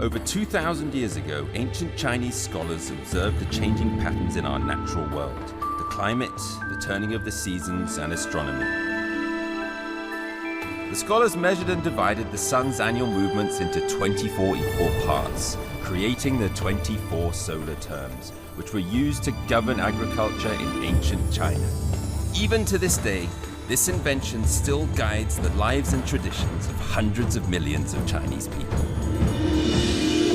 Over 2,000 years ago, ancient Chinese scholars observed the changing patterns in our natural world, the climate, the turning of the seasons, and astronomy. The scholars measured and divided the sun's annual movements into 24 equal parts, creating the 24 solar terms, which were used to govern agriculture in ancient China. Even to this day, this invention still guides the lives and traditions of hundreds of millions of Chinese people.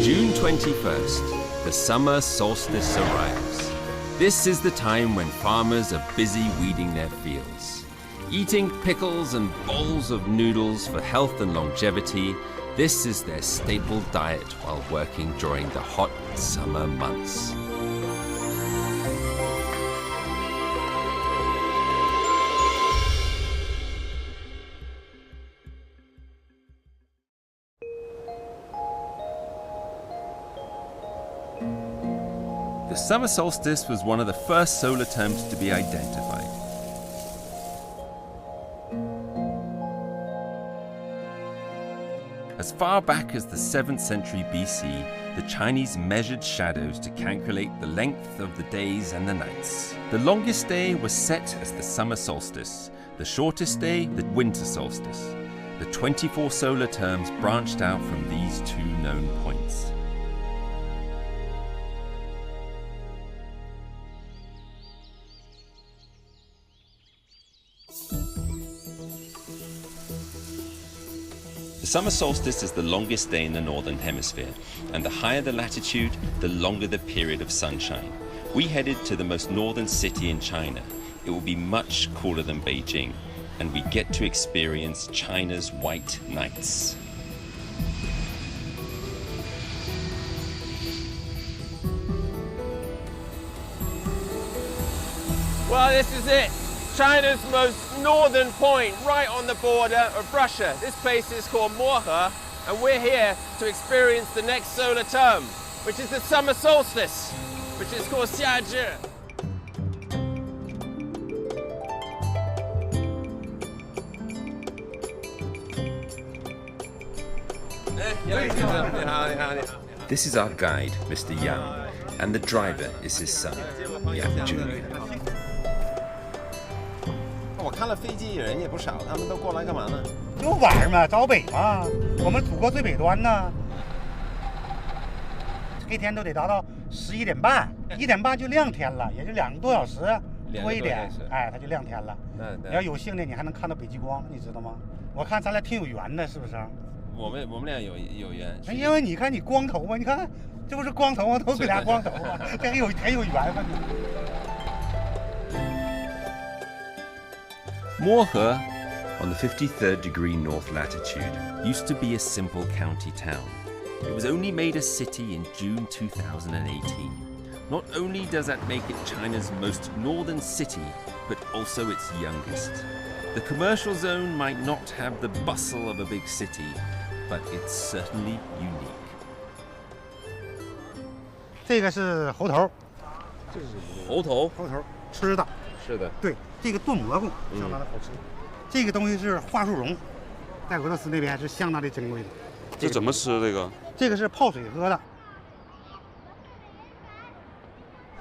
June 21st, the summer solstice arrives. This is the time when farmers are busy weeding their fields. Eating pickles and bowls of noodles for health and longevity, this is their staple diet while working during the hot summer months. The summer solstice was one of the first solar terms to be identified. As far back as the 7th century BC, the Chinese measured shadows to calculate the length of the days and the nights. The longest day was set as the summer solstice, the shortest day the winter solstice. The 24 solar terms branched out from these two known points. The summer solstice is the longest day in the northern hemisphere, and the higher the latitude, the longer the period of sunshine. We headed to the most northern city in China. It will be much cooler than Beijing, and we get to experience China's white nights. Well, this is it. China's most northern point, right on the border of Russia. This place is called Mohe, and we're here to experience the next solar term, which is the summer solstice, which is called 夏至. This is our guide, Mr. Yang, and the driver is his son, Yang Jr. 我看了飞机人也不少，他们都过来干嘛呢？就玩嘛，找北嘛，我们祖国最北端呢。黑天都得达到11点半，1点半就亮天了，也就2个多小时多一点，哎，它就亮天了。你要有幸的，你还能看到北极光，你知道吗？我看咱俩挺有缘的，是不是？我们俩有缘。因为你看你光头嘛，你看这不是光头吗？都给俩光头啊，这很有缘分。 Mohe, on the 53rd degree north latitude, used to be a simple county town. It was only made a city in June 2018. Not only does that make it China's most northern city, but also its youngest. The commercial zone might not have the bustle of a big city, but it's certainly unique. 这个是猴头，这是猴头，吃的。 是的，对，这个炖蘑菇相当的好吃。这个东西是桦树蓉，在俄罗斯那边是相当的珍贵的。这怎么吃这个？这个是泡水喝的。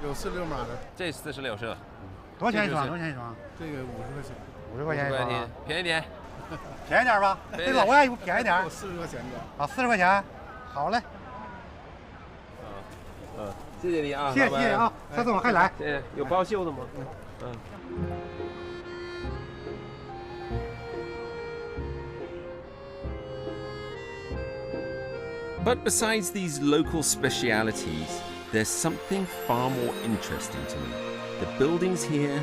有46码的，这46是吧？多少钱一双？多少钱一双？这个50块钱。50块钱一双，便宜点，便宜点吧？这老外不便宜点？40块钱的。啊，40块钱，好嘞。谢谢你啊，谢谢啊，下次我还来。谢谢，有包袖的吗？But besides these local specialities, there's something far more interesting to me. The buildings here,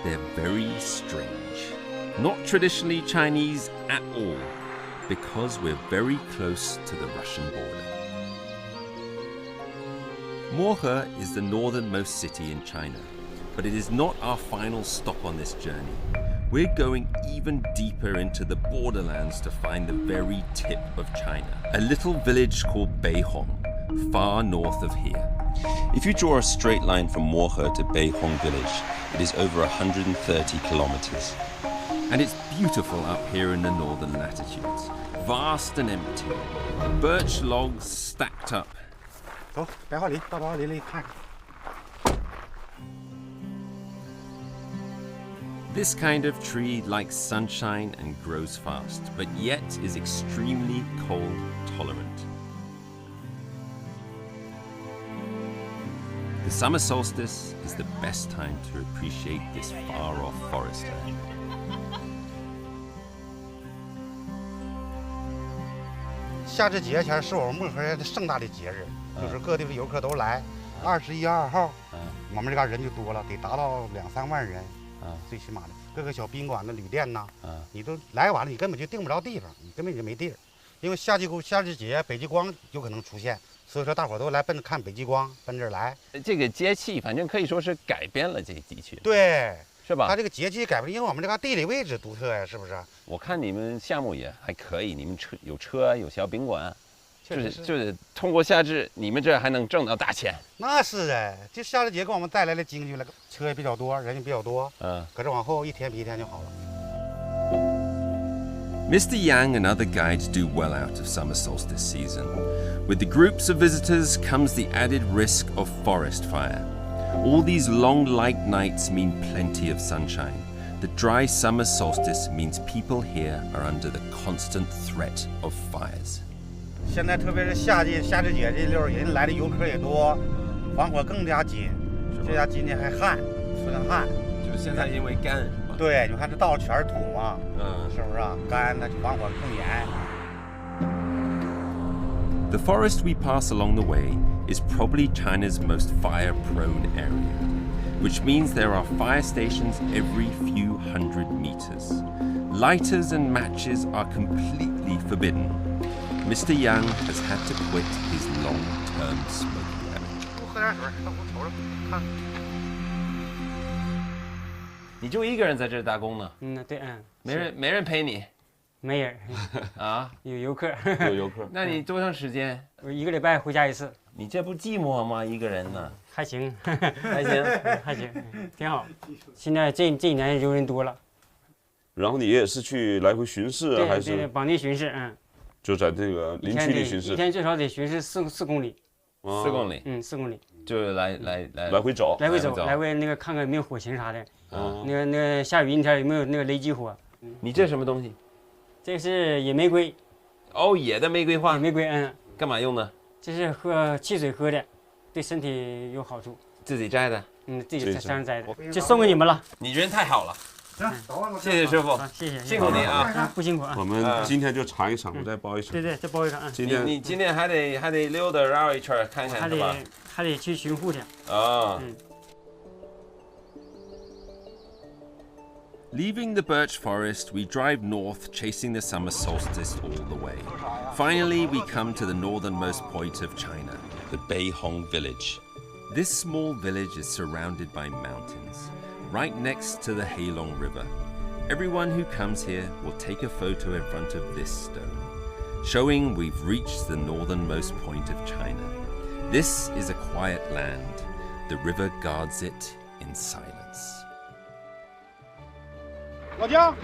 they're very strange. Not traditionally Chinese at all, because we're very close to the Russian border. Mohe is the northernmost city in China, but it is not our final stop on this journey. We're going even deeper into the borderlands to find the very tip of China, a little village called Beihong, far north of here. If you draw a straight line from Mohe to Beihong village, it is over 130 kilometers. And it's beautiful up here in the northern latitudes. vast and empty. Birch logs stacked up. 走，白桦林，到白桦林里看看。 This kind of tree likes sunshine and grows fast, but yet is extremely cold tolerant. The summer solstice is the best time to appreciate this far-off forest land. 夏至节前是我们漠河的盛大的节日，就是各地的游客都来。21、22号，我们这嘎人就多了，得达到2、3万人。 最起码的各个小宾馆的旅店呐，你都来晚了，你根本就订不着地方，你根本就没地儿。因为夏至节北极光有可能出现，所以说大伙都来奔着看北极光，奔这儿来。这个节气反正可以说是改变了这个地区，对，是吧？它这个节气改变，因为我们这个地理位置独特呀，是不是？我看你们项目也还可以，你们车有小宾馆。 就是通过夏至，你们这还能挣到大钱。那是哎，这夏至节给我们带来了经济了，车也比较多，人也比较多。可是往后一天比一天就好了。 Mr. Yang and other guides do well out of summer solstice season. With the groups of visitors comes the added risk of forest fire. All these long light nights mean plenty of sunshine. The dry summer solstice means people here are under the constant threat of fires. 现在特别是夏至节这溜，人来的游客也多，防火更加紧。这家今天还旱，纯旱。就是现在因为干是吧？对，你看这道全是土嘛，是不是啊？干，那就防火更严。The forest we pass along the way is probably China's most fire-prone area, which means there are fire stations every few hundred meters. Lighters and matches are completely forbidden. Mr. Yang has had to quit his long-term smoking habit. 多喝点水，到我瞅瞅看。你就一个人在这儿打工呢？对，没人陪你？没人啊？有游客。有游客？那你多长时间？我1个礼拜回家一次。你这不寂寞吗？一个人呢？还行，还行，还行，挺好。现在这一年游人多了。然后你也是去来回巡视啊，还是？对，本地巡视，就在这个林区里巡视。一天最少得巡视4公里。4公里，4公里。就是来回走，来回那个看看有没有火情啥的。那个下雨阴天有没有那个雷击火？你这什么东西？这是野玫瑰。哦，野的玫瑰花。野玫瑰，干嘛用的？这是喝汽水喝的，对身体有好处。自己摘的？自己在山上摘的，就送给你们了。你人太好了。行，谢谢师傅，谢谢，辛苦你啊，不辛苦啊。我们今天就尝一尝，我再包一场。对，再包一场啊。你今天还得溜达绕一圈看看是吧？还得去巡护去。啊。Leaving the birch forest, we drive north, chasing the summer solstice all the way. Finally, we come to the northernmost point of China, the Beihong village. This small village is surrounded by mountains, right next to the Heilong River. Everyone who comes here will take a photo in front of this stone, showing we've reached the northernmost point of China. This is a quiet land. The river guards it in silence. 老姜，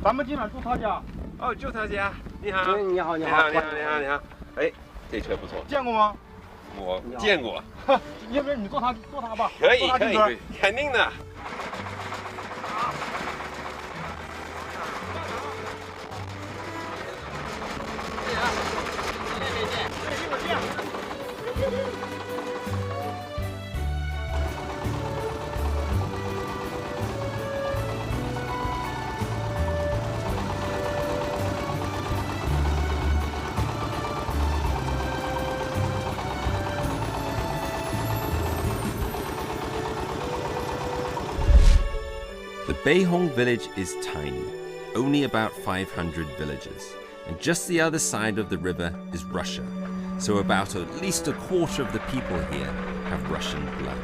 咱们今晚住他家。哦，住他家。你好。你好。哎，这车不错。见过吗？我见过。要不然你坐他吧。可以，肯定的。The Beihong village is tiny, only about 500 villagers, and just the other side of the river is Russia, so about at least a quarter of the people here have Russian blood.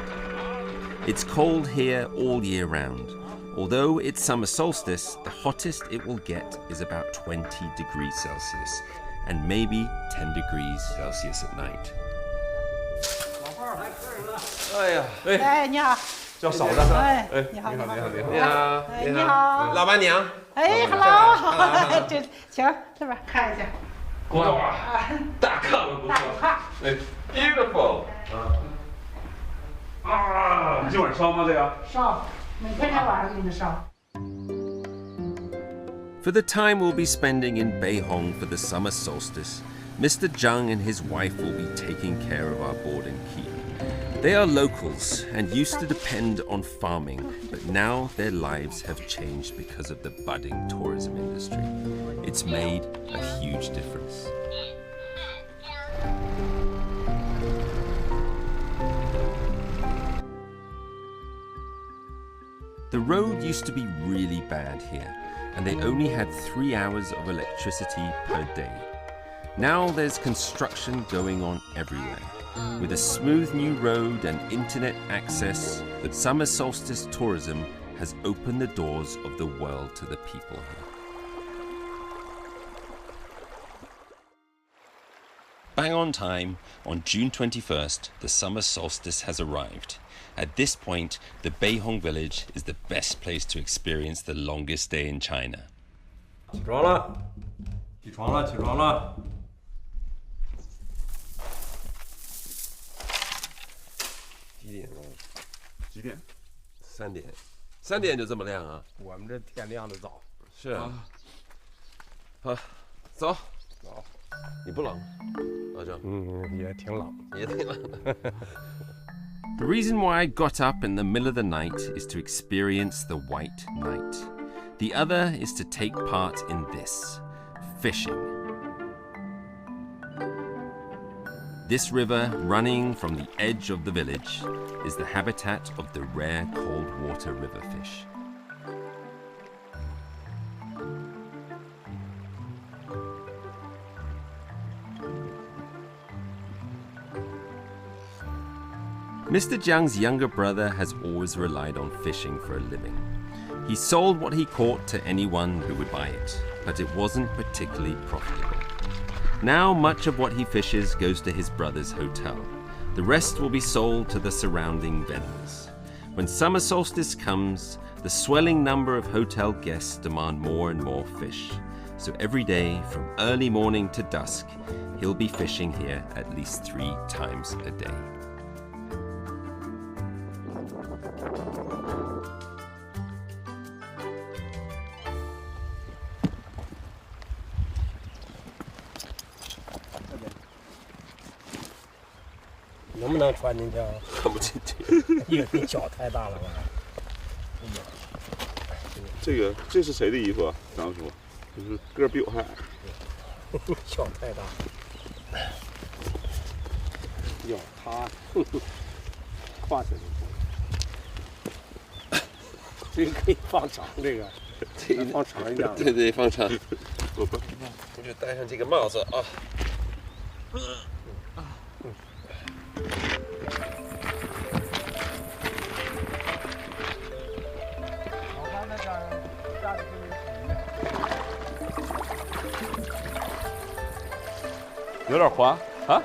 It's cold here all year round. Although it's summer solstice, the hottest it will get is about 20 degrees Celsius, and maybe 10 degrees Celsius at night. 哎呀，哎，你好。叫嫂子。哎，你好，你好，老板娘。哎，hello，这行，这边看一下。哇，大炕了不错。哎 ，beautiful。啊，今晚烧吗？这个？烧，每天晚上给你烧。 For the time we'll be spending in Beihong for the summer solstice, Mr. Zhang and his wife will be taking care of our board and keep. They are locals and used to depend on farming, but now their lives have changed because of the budding tourism industry. It's made a huge difference. The road used to be really bad here, and they only had 3 hours of electricity per day. Now there's construction going on everywhere. With a smooth new road and internet access, the summer solstice tourism has opened the doors of the world to the people here. Bang on time, on June 21st, the summer solstice has arrived. At this point, the Beihong village is the best place to experience the longest day in China. 起床了，起床了，起床了。几点了？几点？3点。3点就这么亮啊？我们这天亮的早。是啊。好，走。走。你不冷？老郑。也挺冷。也挺冷。The reason why I got up in the middle of the night is to experience the white night. The other is to take part in this, fishing. This river, running from the edge of the village, is the habitat of the rare cold water river fish. Mr. Jiang's younger brother has always relied on fishing for a living. He sold what he caught to anyone who would buy it, but it wasn't particularly profitable. Now much of what he fishes goes to his brother's hotel. The rest will be sold to the surrounding vendors. When summer solstice comes, the swelling number of hotel guests demand more and more fish. So every day, from early morning to dusk, he'll be fishing here at least 3 times a day. 能不能穿进去啊？穿不进去。因为你脚太大了吧？这是谁的衣服啊？张叔，就是个儿比我还矮。脚太大。要他跨起来。这个可以放长，这个放长一点。对对，放长。我就戴上这个帽子啊。有点滑啊。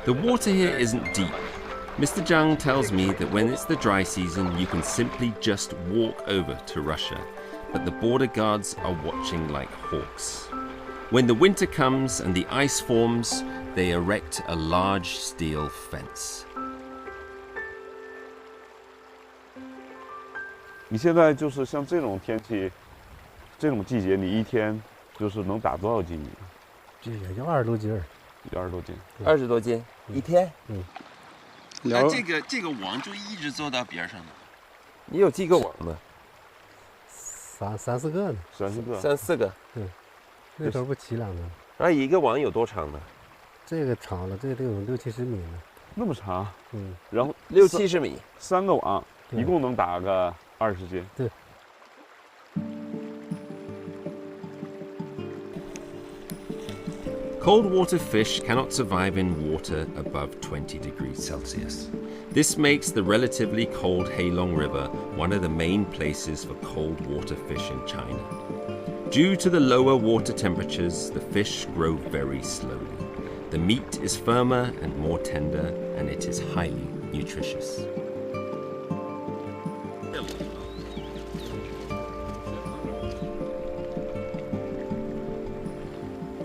The water here isn't deep. Mr. Zhang tells me that when it's the dry season, you can simply just walk over to Russia, but the border guards are watching like hawks. When the winter comes and the ice forms, they erect a large steel fence. 你现在就是像这种天气，这种季节，你一天就是能打多少斤鱼？这也就20多斤儿，20多斤，20多斤一天。那这个网就一直做到边上了。你有几个网呢？3、4个呢。3、4个。3、4个。对，那头不齐2个。那一个网有多长呢？这个长了，这个得有60、70米呢。那么长？然后60、70米，3个网，一共能打个20斤。对。 Cold water fish cannot survive in water above 20 degrees Celsius. This makes the relatively cold Heilong River one of the main places for cold water fish in China. Due to the lower water temperatures, the fish grow very slowly. The meat is firmer and more tender, and it is highly nutritious.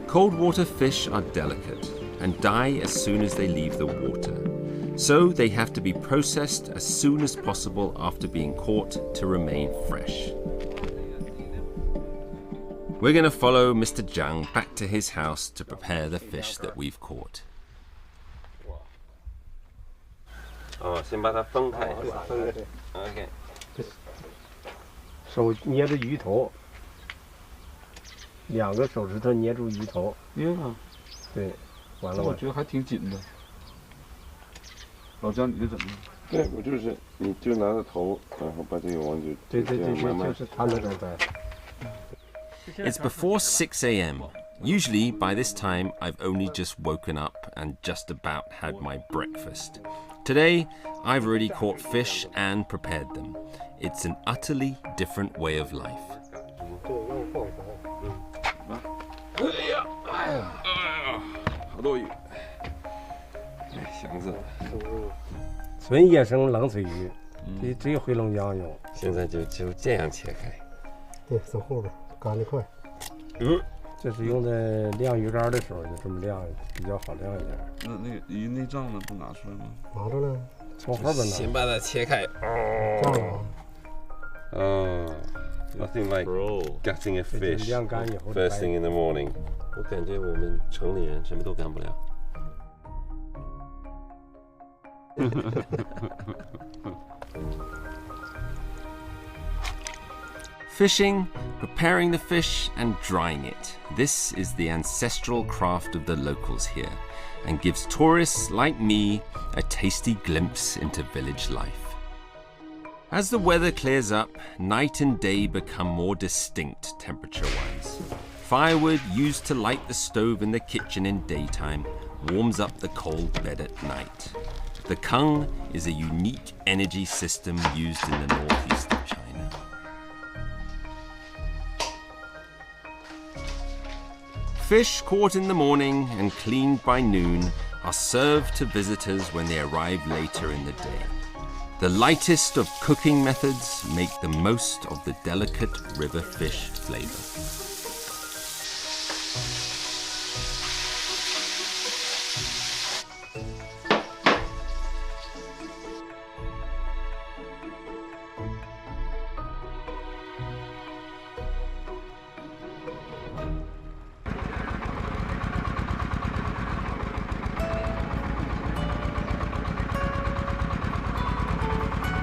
Cold water fish are delicate and die as soon as they leave the water. So they have to be processed as soon as possible after being caught to remain fresh. We're going to follow Mr. Zhang back to his house to prepare the fish that we've caught. 先把它分开。OK。手捏着鱼头，2个手指头捏住鱼头。对，完了。我觉得还挺紧的。老姜，你这怎么？对，我就是，你就拿着头，然后把这个网子。对，就是他那种在。It's before 6 a.m. Usually, by this time, I've only just woken up and just about had my breakfast. Today, I've already caught fish and prepared them. It's an utterly different way of life. 好多鱼，箱子。纯野生冷水鱼，只有回龙江有。现在就这样切开。对，从后边干得快。这是用在晾鱼竿的时候就这么晾，比较好晾一点。那个鱼内脏呢不拿出来吗？拿着了，从后边拿。先把它切开。Nothing like gutting a fish first thing in the morning. 我感觉我们城里人什么都干不了。Fishing, preparing the fish and drying it. This is the ancestral craft of the locals here and gives tourists like me a tasty glimpse into village life. As the weather clears up, night and day become more distinct temperature-wise. Firewood used to light the stove in the kitchen in daytime warms up the cold bed at night. The kung is a unique energy system used in the northeast of China. Fish caught in the morning and cleaned by noon are served to visitors when they arrive later in the day. The lightest of cooking methods make the most of the delicate river fish flavor.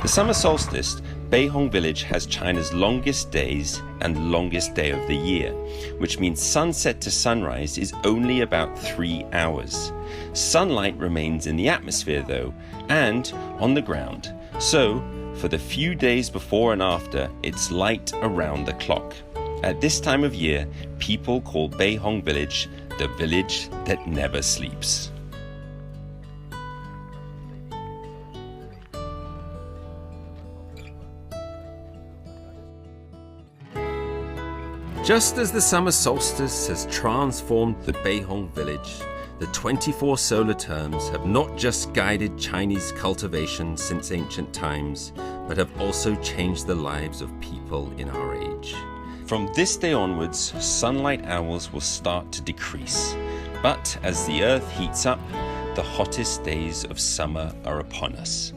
The summer solstice, Beihong village has China's longest days and longest day of the year, which means sunset to sunrise is only about 3 hours. Sunlight remains in the atmosphere though, and on the ground. So, for the few days before and after, it's light around the clock. At this time of year, people call Beihong village the village that never sleeps. Just as the summer solstice has transformed the Beihong village, the 24 solar terms have not just guided Chinese cultivation since ancient times, but have also changed the lives of people in our age. From this day onwards, sunlight hours will start to decrease. But as the earth heats up, the hottest days of summer are upon us.